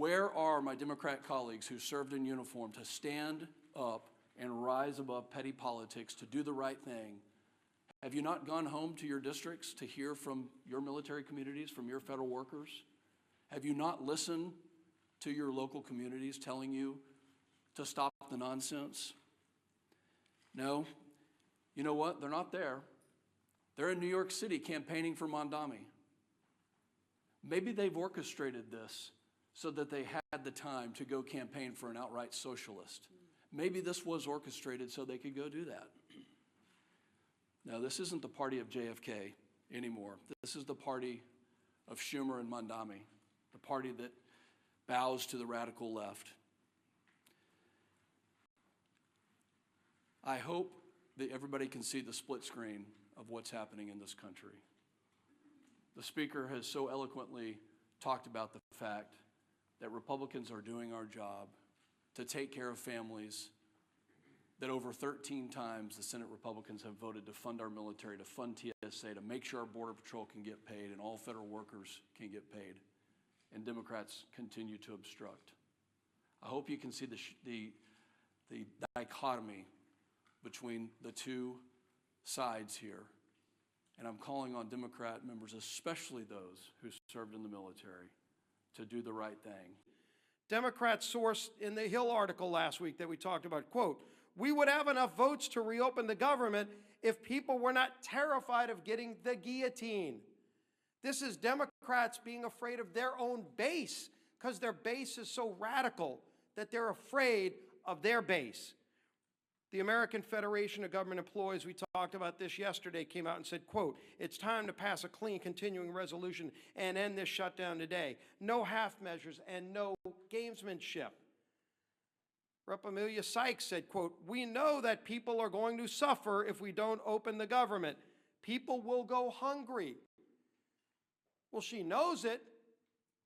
Where are my Democrat colleagues who served in uniform to stand up and rise above petty politics, to do the right thing? Have you not gone home to your districts to hear from your military communities, from your federal workers? Have you not listened to your local communities telling you to stop the nonsense? No. You know what? They're not there. They're in New York City campaigning for Mamdani. Maybe they've orchestrated this so that they had the time to go campaign for an outright socialist. Maybe this was orchestrated so they could go do that. Now, this isn't the party of JFK anymore. This is the party of Schumer and Mamdani, the party that bows to the radical left. I hope that everybody can see the split screen of what's happening in this country. The Speaker has so eloquently talked about the fact that Republicans are doing our job to take care of families, that over 13 times the Senate Republicans have voted to fund our military, to fund TSA, to make sure our Border Patrol can get paid and all federal workers can get paid, and Democrats continue to obstruct. I hope you can see the dichotomy between the two sides here, and I'm calling on Democrat members, especially those who served in the military, to do the right thing. Democrats sourced in the Hill article last week that we talked about, quote, "We would have enough votes to reopen the government if people were not terrified of getting the guillotine." This is Democrats being afraid of their own base because their base is so radical that they're afraid of their base. The American Federation of Government Employees, we talked about this yesterday, came out and said, quote, "It's time to pass a clean continuing resolution and end this shutdown today. No half measures and no gamesmanship." Rep. Amelia Sykes said, quote, "We know that people are going to suffer if we don't open the government. People will go hungry." Well, she knows it.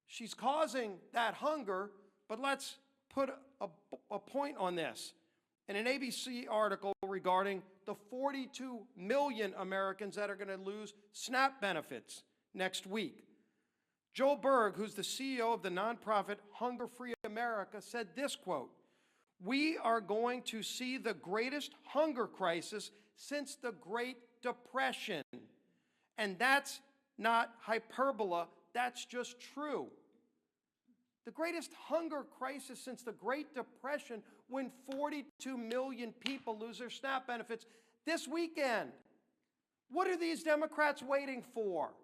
She's causing that hunger, but let's put a point on this. In an ABC article regarding the 42 million Americans that are going to lose SNAP benefits next week, Joel Berg, who's the CEO of the nonprofit Hunger Free America, said this, quote, "We are going to see the greatest hunger crisis since the Great Depression." And that's not hyperbole, that's just true. The greatest hunger crisis since the Great Depression, when 42 million people lose their SNAP benefits this weekend. What are these Democrats waiting for?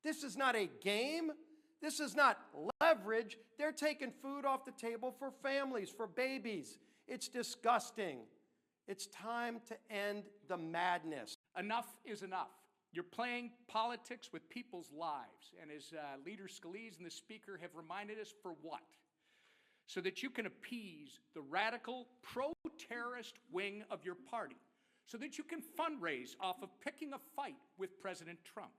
This is not a game. This is not leverage. They're taking food off the table for families, for babies. It's disgusting. It's time to end the madness. Enough is enough. You're playing politics with people's lives, and as Leader Scalise and the Speaker have reminded us, for what? So that you can appease the radical pro-terrorist wing of your party, so that you can fundraise off of picking a fight with President Trump.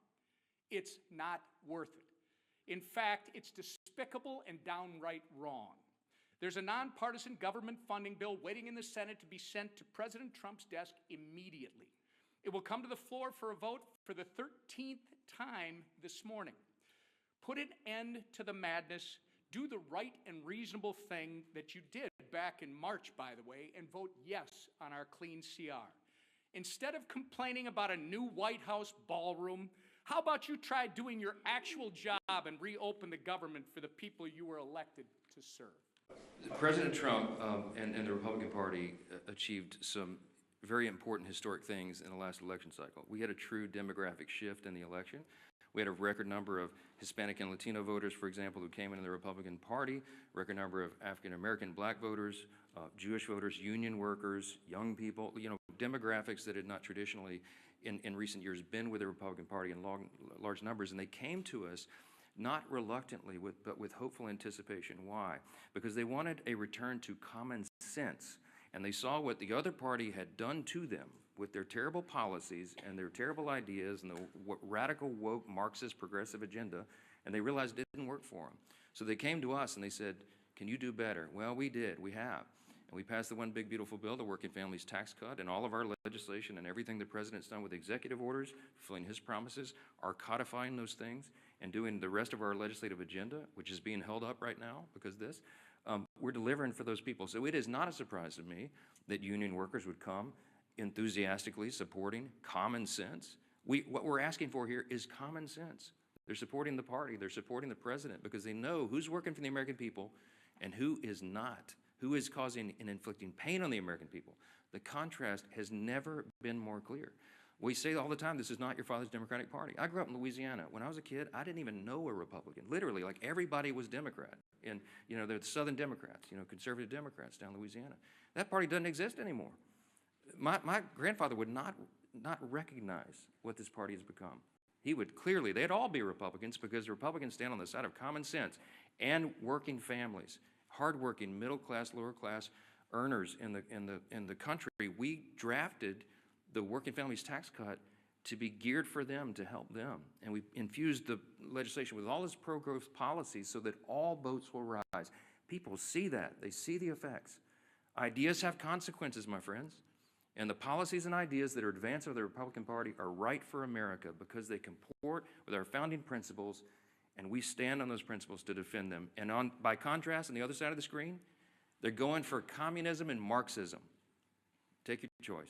It's not worth it. In fact, it's despicable and downright wrong. There's a nonpartisan government funding bill waiting in the Senate to be sent to President Trump's desk immediately. It will come to the floor for a vote for the 13th time this morning. Put an end to the madness. Do the right and reasonable thing that you did back in March, by the way, and vote yes on our clean CR. Instead of complaining about a new White House ballroom, how about you try doing your actual job and reopen the government for the people you were elected to serve? President Trump and the Republican Party achieved some very important historic things in the last election cycle. We had a true demographic shift in the election. We had a record number of Hispanic and Latino voters, for example, who came into the Republican Party, record number of African-American black voters, Jewish voters, union workers, young people, demographics that had not traditionally in recent years been with the Republican Party in large numbers, and they came to us not reluctantly, but with hopeful anticipation. Why? Because they wanted a return to common sense. And they saw what the other party had done to them with their terrible policies and their terrible ideas and the radical woke Marxist progressive agenda, and they realized it didn't work for them. So they came to us and they said, "Can you do better?" Well, we did. We have. And we passed the one big beautiful bill, the working families tax cut, and all of our legislation and everything the president's done with executive orders, fulfilling his promises, are codifying those things and doing the rest of our legislative agenda, which is being held up right now because of this. We're delivering for those people. So it is not a surprise to me that union workers would come enthusiastically supporting common sense. What we're asking for here is common sense. They're supporting the party, they're supporting the president because they know who's working for the American people and who is not, who is causing and inflicting pain on the American people. The contrast has never been more clear. We say all the time, this is not your father's Democratic Party. I grew up in Louisiana. When I was a kid, I didn't even know a Republican. Literally, like everybody was Democrat. And, you know, the Southern Democrats, you know, conservative Democrats down in Louisiana. That party doesn't exist anymore. My grandfather would not recognize what this party has become. He would clearly, they'd all be Republicans because the Republicans stand on the side of common sense and working families, hardworking, middle class, lower class earners in the country. We drafted the working families tax cut to be geared for them, to help them. And we infused the legislation with all this pro-growth policies so that all boats will rise. People see that. They see the effects. Ideas have consequences, my friends. And the policies and ideas that are advanced by the Republican Party are right for America because they comport with our founding principles, and we stand on those principles to defend them. And by contrast, on the other side of the screen, they're going for communism and Marxism. Take your choice.